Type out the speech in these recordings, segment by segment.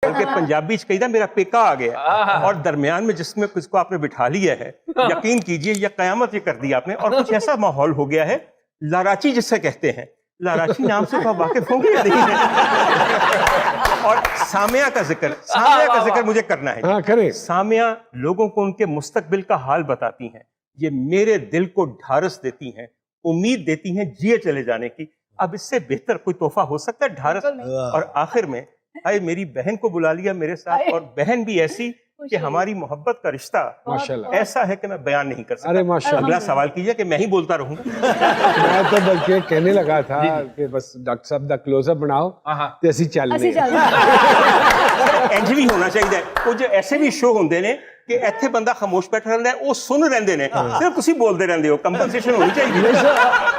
بلکہ پنجابی کہی تھا میرا پیکا آ گیا اور درمیان میں جس میں کس کو آپ نے بٹھا لیا ہے یقین کیجئے یہ قیامت یہ کر دی آپ نے. اور کچھ ایسا ماحول ہو گیا ہے لاراچی جس سے کہتے ہیں, لاراچی نام سے تو آپ واقف ہوں گے یا نہیں ہے؟ اور سامعہ کا ذکر مجھے کرنا ہے. ہاں کریں. سامعہ لوگوں کو ان کے مستقبل کا حال بتاتی ہیں, یہ میرے دل کو ڈھارس دیتی ہیں, امید دیتی ہیں جیے چلے جانے کی. اب اس سے بہتر کوئی تحفہ ہو سکتا ہے ڈھارس؟ اور آخر میں آئے میری بہن کو بلا لیا میرے ساتھ, اور بہن بھی ایسی کہ ہماری محبت کا رشتہ ماشاءاللہ ایسا ہے کہ میں بیان نہیں کر سکتا. ارے ماشاءاللہ. اگلا سوال کیجئے کہ میں ہی بولتا رہوں. میں تو بلکہ کہنے لگا تھا کہ بس ڈاکٹر صاحب دا کلوز اپ بناؤ تے اسی چلنے ਇੰਜ ਵੀ ਹੋਣਾ ਚਾਹੀਦਾ. ਕੁਝ ਐਸੇ ਵੀ ਸ਼ੋਅ ਹੁੰਦੇ ਨੇ ਕਿ ਇੱਥੇ ਬੰਦਾ ਖਾਮੋਸ਼ ਬੈਠਾ ਰਹਿੰਦਾ, ਉਹ ਸੁਣ ਰਹਿੰਦੇ ਨੇ, ਸਿਰਫ ਤੁਸੀਂ ਬੋਲਦੇ ਰਹਿੰਦੇ ਹੋ. ਕੰਪਨਸੇਸ਼ਨ ਹੋਣੀ ਚਾਹੀਦੀ ਹੈ.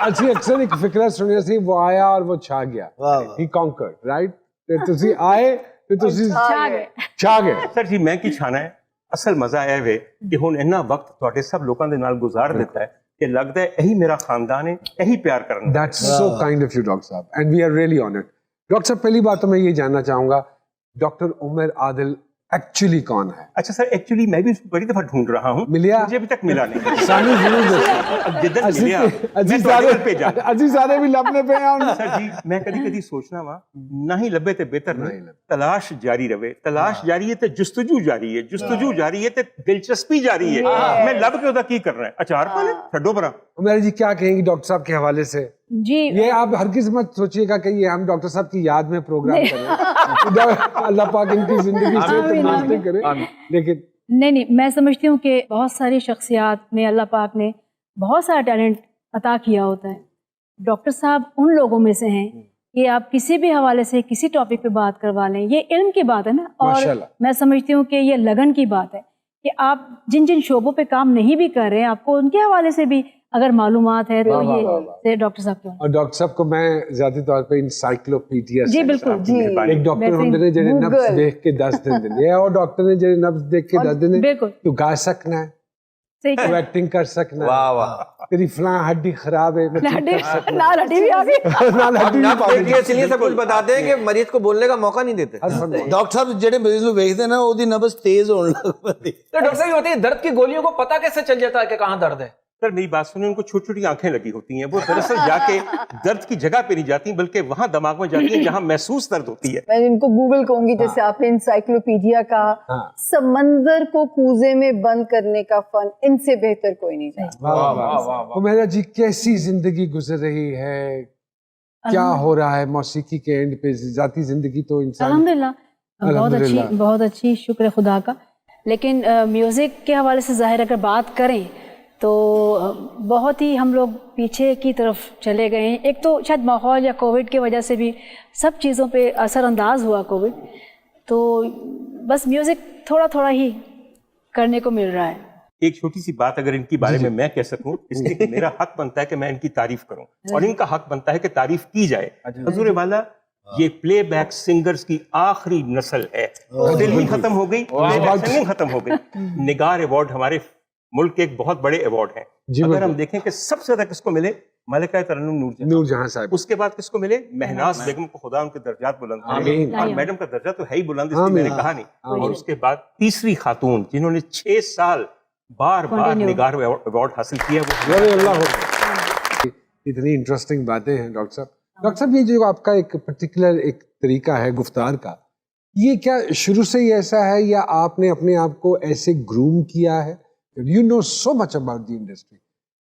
ਅਸੀਂ ਅਕਸਰ ਇੱਕ ਫਿਕਰਾ ਸੁਣਿਆ ਸੀ, وہ آیا اور وہ چھا گیا, he conquered, right? ਤੇ ਤੁਸੀਂ ਆਏ ਤੇ ਤੁਸੀਂ ਛਾ ਗਏ. ਸਰ ਜੀ ਮੈਂ ਕੀ ਛਾਣਾ ਹੈ, ਅਸਲ ਮਜ਼ਾ ਆਇਆ ਵੇ ਕਿ ਹੁਣ ਇੰਨਾ ਵਕਤ ਤੁਹਾਡੇ ਸਭ ਲੋਕਾਂ ਦੇ ਨਾਲ ਗੁਜ਼ਾਰ ਦਿੱਤਾ ਹੈ کہ لگتا ہے یہی میرا خاندان ہے, یہی پیار کرنا. That's so kind of you, doctor صاحب, and we are really honored. Doctor صاحب پہلی بات تو میں یہ جاننا چاہوں گا ڈاکٹر عمر عادل ایکچولی کون ہے؟ اچھا سر, ایکچولی میں بھی اس کو بڑی دفعہ ڈھونڈ رہا ہوں, ملیا مجھے ابھی تک ملا نہیں. سانو ضرور دو. جدن ملیا میں تو گھر پہ جا. اجی سارے بھی لبنے پہ ہیں. سر جی میں کدی کدی سوچنا وا نہ ہی لبے تے بہتر نہیں, تلاش جاری رہے. تلاش جاری ہے تے جستجو جاری ہے, جستجو جاری ہے تے دلچسپی جاری ہے. میں لب کے ادا کی کر رہا ہے اچار پانے چھڈو برا. عمر جی کیا کہیں گی ڈاکٹر صاحب کے حوالے سے؟ جی یہ آپ ہر کس مت سوچیے گا کہ یہ ہم ڈاکٹر صاحب کی یاد میں پروگرام کریں, اللہ پاک ان کی زندگی سے تندرستی کرے. لیکن نہیں, میں سمجھتی ہوں کہ بہت ساری شخصیات میں اللہ پاک نے بہت سارا ٹیلنٹ عطا کیا ہوتا ہے. ڈاکٹر صاحب ان لوگوں میں سے ہیں کہ آپ کسی بھی حوالے سے کسی ٹاپک پہ بات کروا لیں, یہ علم کی بات ہے نا. اور میں سمجھتی ہوں کہ یہ لگن کی بات ہے کہ آپ جن جن شعبوں پہ کام نہیں بھی کر رہے ہیں, آپ کو ان کے حوالے سے بھی اگر معلومات ہے تو یہ ڈاکٹر صاحب کیوں. اور ڈاکٹر صاحب کو میں ذاتی طور پہ انسائکلوپیڈیا جی بالکل جی ایک ڈاکٹر ہوندے نے جڑے نبض دیکھ کے 10 دن دیندے, اور ڈاکٹر نے جڑے نبض دیکھ کے 10 دن بالکل تو گا سکنا ہے, تو ایکٹنگ کر سکنا ہے. واہ واہ, تیری فلاں ہڈی خراب ہے, نال ہڈی بھی آ گئی, نال ہڈی بھی. اس لیے سب کچھ بتاتے ہیں کہ مریض کو بولنے کا موقع نہیں دیتے. ڈاکٹر صاحب جڑے مریض نو ویکھدے نا اودی نبض تیز ہون لگ پندی. تو ڈاکٹر صاحب یہ ہوتی ہے درد کی گولیوں کو پتہ کیسے چل جاتا ہے کہ کہاں درد ہے؟ سر میری بات سنیں, ان کو چھوٹی چھوٹی آنکھیں لگی ہوتی ہیں, وہ دراصل جا کے درد کی جگہ پہ نہیں جاتی بلکہ وہاں دماغ میں جاتی ہیں جہاں محسوس درد ہوتی ہے. میں ان کو گوگل کہوں گی, جیسے آپ نے انسائکلوپیڈیا کا سمندر کو کوزے میں بند کرنے کا فن, ان سے بہتر کوئی نہیں چاہیے. عمیرہ جی کیسی زندگی گزر رہی ہے, کیا ہو رہا ہے موسیقی کے اینڈ پہ؟ ذاتی زندگی تو انسان الحمدللہ بہت اچھی, شکر خدا کا. لیکن میوزک کے حوالے سے ظاہر اگر بات کریں تو بہت ہی ہم لوگ پیچھے کی طرف چلے گئے ہیں. ایک تو شاید ماحول یا کووڈ کی وجہ سے بھی سب چیزوں پہ اثر انداز ہوا کووڈ, تو بس میوزک تھوڑا تھوڑا ہی کرنے کو مل رہا ہے. ایک چھوٹی سی بات اگر ان کی بارے میں کہہ سکوں, اس لیے میرا حق بنتا ہے کہ میں ان کی تعریف کروں, اور ان کا حق بنتا ہے کہ تعریف کی جائے. حضور والا یہ پلے بیک سنگرز کی آخری نسل ہے. دل بھی ختم ہو گئی, سنگنگ ختم ہو گئی. نگار ایوارڈ ہمارے ملک کے ایک بہت بڑے ایوارڈ ہیں. اگر ہم دیکھیں کہ سب سے زیادہ کس کو ملے, ملکہ ترنم نور جہاں صاحب. اس کے بعد کس کو ملے, مہناز بیگم کو خدا ان کے درجات بلند کرے, اور میڈم کا درجہ تو ہے ہی بلند, اس لیے میں نے کہا نہیں. اور اس کے بعد تیسری خاتون جنہوں نے 6 سال بار بار نگار ایوارڈ حاصل کیا, وہ اتنی انٹرسٹنگ باتیں ہیں. ڈاکٹر صاحب یہ جو آپ کا ایک پرٹیکولر ایک طریقہ ہے گفتار کا, یہ کیا شروع سے ہی ایسا ہے یا آپ نے اپنے آپ کو ایسے گروم کیا ہے؟ You know so much about the industry.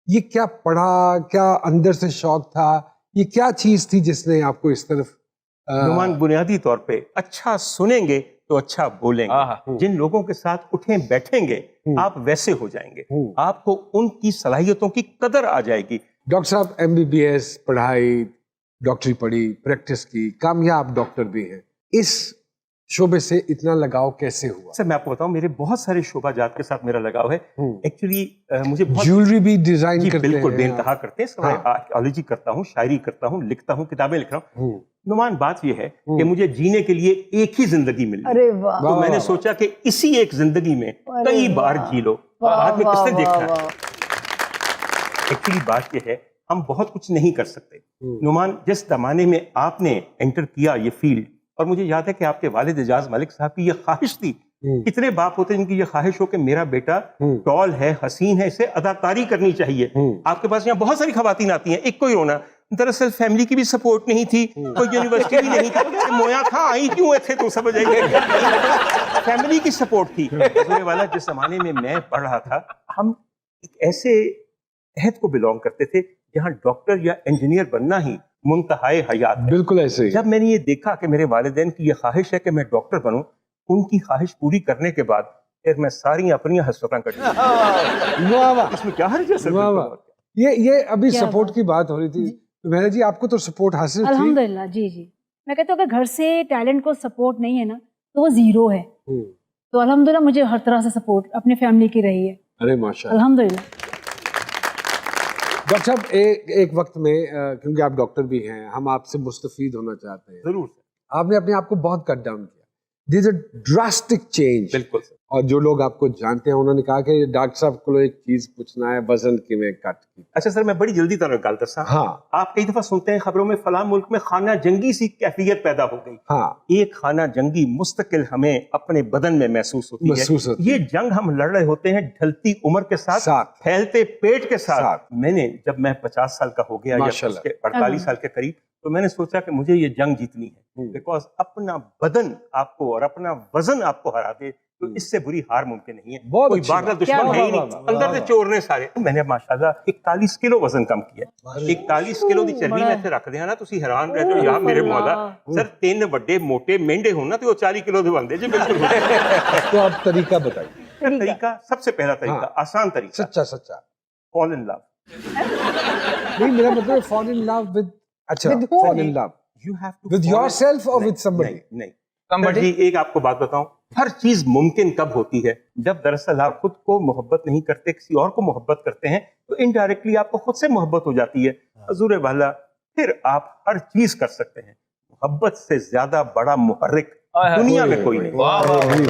یہ کیا پڑھا, کیا اندر سے شوق تھا, یہ کیا چیز تھی جس نے آپ کو اس طرف؟ نعمان, بنیادی طور پہ اچھا سنیں گے تو اچھا بولیں گے. جن لوگوں کے ساتھ اٹھیں بیٹھیں گے آپ ویسے ہو جائیں گے, آپ کو ان کی صلاحیتوں کی قدر آ جائے گی. ڈاکٹر صاحب MBBS پڑھائی, ڈاکٹری پڑھی, پریکٹس کی, کامیاب ڈاکٹر بھی ہیں, اس شعبے سے اتنا لگاؤ کیسے ہوا؟ سر میں آپ کو بتاؤں, میرے بہت سارے شعبہ جات کے ساتھ میرا لگاؤ ہے. ایکچولی مجھے جیولری بھی ڈیزائن کرتے ہیں. بالکل بے انتہا کرتے ہیں. آرکیالوجی کرتا ہوں, شاعری کرتا ہوں, لکھتا ہوں, کتابیں لکھ رہا ہوں. نعمان بات یہ ہے کہ مجھے جینے کے لیے ایک ہی زندگی ملی, تو میں نے سوچا کہ اسی ایک زندگی میں کئی بار جی لو, بعد میں کس نے دیکھنا ہے. ایکچولی بات یہ ہے ہم بہت کچھ نہیں کر سکتے. نعمان جس زمانے میں آپ نے انٹر کیا یہ فیلڈ, اور مجھے یاد ہے کہ آپ کے والد اعجاز ملک صاحب کی یہ خواہش تھی. کتنے باپ ہوتے ہیں جن کی یہ خواہش ہو کہ میرا بیٹا ٹال ہے, حسین ہے, اسے اداکاری کرنی چاہیے. آپ کے پاس یہاں بہت ساری خواتین آتی ہیں, ایک کوئی رونا. دراصل فیملی کی بھی سپورٹ نہیں تھی, کوئی یونیورسٹی بھی نہیں تھی. مویا کھا آئی کیوں تھے تو سمجھ آئیے, فیملی کی سپورٹ تھی. حضور والا جس زمانے میں میں پڑھ رہا تھا, ہم ایک ایسے عہد کو بلونگ کرتے تھے جہاں ڈاکٹر یا انجینئر بننا ہی منتہائے حیات ہے. بالکل ایسے ہی. جب میں نے یہ دیکھا کہ میرے والدین کی یہ خواہش ہے کہ میں ڈاکٹر بنوں, ان کی خواہش پوری کرنے کے بعد پھر میں ساری اپنی ہسپتاں کر اس میں کیا حرج ہے سر؟ یہ ابھی سپورٹ کی بات ہو رہی تھی میرا جی, آپ کو تو سپورٹ حاصل تھی الحمدللہ. جی جی, میں کہتا ہوں کہ گھر سے ٹیلنٹ کو سپورٹ نہیں ہے نا تو وہ زیرو ہے. تو الحمدللہ مجھے ہر طرح سے سپورٹ اپنی فیملی کی رہی ہے. ارے ماشاء اللہ, الحمدللہ. ڈاکٹر صاحب ایک وقت میں کیونکہ آپ ڈاکٹر بھی ہیں, ہم آپ سے مستفید ہونا چاہتے ہیں. ضرور. آپ نے اپنے آپ کو بہت کٹ ڈاؤن کیا. دیر از اے ڈراسٹک چینج. بالکل. اور جو لوگ آپ کو جانتے ہیں انہوں نے کہا کہ ڈاکٹر صاحب کو ایک چیز پوچھنا ہے, وزن کی میں کٹ کی. اچھا سر, میں بڑی جلدی طرح نکالتا صاحب. ہاں, آپ کئی دفعہ سنتے ہیں خبروں میں فلاں ملک میں خانہ جنگی سی کیفیت پیدا ہو گئی. ہاں, ایک خانہ جنگی مستقل ہمیں اپنے بدن میں محسوس ہوتی ہے. یہ جنگ ہم لڑ رہے ہوتے ہیں ڈھلتی عمر کے ساتھ, پھیلتے پیٹ کے ساتھ. میں نے جب میں 50 سال کا ہو گیا یا 48 سال کے قریب, تو میں نے سوچا کہ مجھے یہ جنگ جیتنی ہے, بیکاز اپنا بدن آپ کو اور اپنا وزن آپ کو ہرا دے تو اس سے بری ہار ممکن نہیں ہے. کوئی باہر دشمن ہے ہی نہیں, اندر سے چور نے سارے. میں نے ماشاءاللہ 41 کلو وزن کم کیا. 41 کلو دی چربی میں رکھ دیا نا, تسی حیران رہ جاؤ یار میرے مولا. سر 3 بڑے موٹے مینڈے ہوں نا تو وہ 40 کلو دے بندے جی. بالکل. تو آپ طریقہ بتائیے. طریقہ, سب سے پہلا طریقہ, آسان طریقہ, سچا فال ان لو. نہیں, میرا مطلب فال ان لو ود, اچھا فال ان لو with yourself or with somebody. نہیں جی, ایک آپ کو بات بتاؤں, ہر چیز ممکن کب ہوتی ہے جب دراصل آپ خود کو محبت نہیں کرتے, کسی اور کو محبت کرتے ہیں, تو انڈائریکٹلی آپ کو خود سے محبت ہو جاتی ہے. حضور والا, پھر آپ ہر چیز کر سکتے ہیں. محبت سے زیادہ بڑا محرک دنیا میں کوئی نہیں.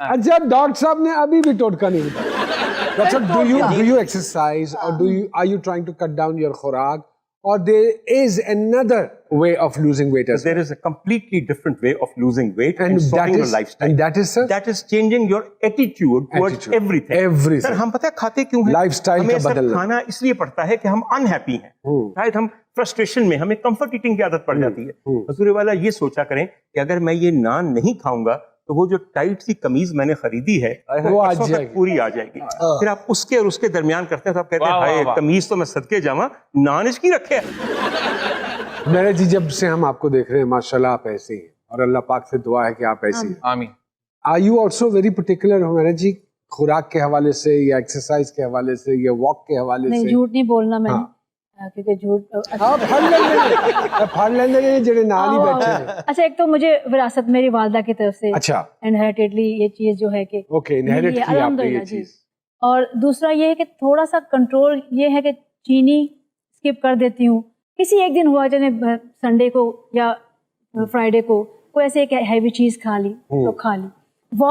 اچھا ڈاکٹر صاحب نے ابھی بھی ٹوٹکا نہیں بتایا. ڈاکٹر صاحب, do you exercise or are you trying to cut down your خوراک, or there is another way of losing weight as well? There is a completely different way of losing weight and sorting your lifestyle. And that is, sir? That is changing your attitude towards everything. Sir, ہم پتہ ہے کھاتے کیوں ہیں؟ Lifestyle کا بدلنا. ہمیں کھانا اس لیے پڑتا ہے کہ ہم unhappy ہیں. شاید ہم فرسٹریشن میں, ہمیں کمفرٹ ایٹنگ کی عادت پڑ جاتی ہے. حضور والا یہ سوچا کریں کہ اگر میں یہ نان نہیں کھاؤں گا تو وہ جو ٹائٹ سی قمیض میں نے خریدی ہے وہ پوری آ جائے گی. پھر آپ اس کے اور اس کے درمیان کرتے ہیں تو آپ کہتے ہیں ہائے قمیض تو میں صدقے جاواں, نان اس کی رکھے. میرے جی, جب سے ہم آپ کو دیکھ رہے ہیں ماشاءاللہ آپ ایسے ہی ہیں, اور اللہ پاک سے دعا ہے کہ آپ ایسے ہیں. آمین. Are you also very particular میرے جی خوراک کے حوالے سے یا ایکسرسائز کے حوالے سے یا واک کے حوالے سے؟ نہیں, جھوٹ نہیں بولنا میں نے, کیونکہ جھوٹ آپ پھڑ لیں گے جڑے نال ہی بیٹھے ہیں. اچھا, ایک تو مجھے وراثت میری والدہ کی طرف سے اچھا انہیریٹڈلی یہ چیز جو ہے کہ اوکے انہیریٹ کی آپ نے یہ چیز. اور دوسرا یہ ہے کہ تھوڑا سا کنٹرول یہ ہے کہ چینی اسکپ کر دیتی ہوں. کسی ایک دن ہوا جیسے سنڈے کو یا فرائیڈے کو کوئی ایسے ایک ہیوی چیز کھا لی تو کھا لی,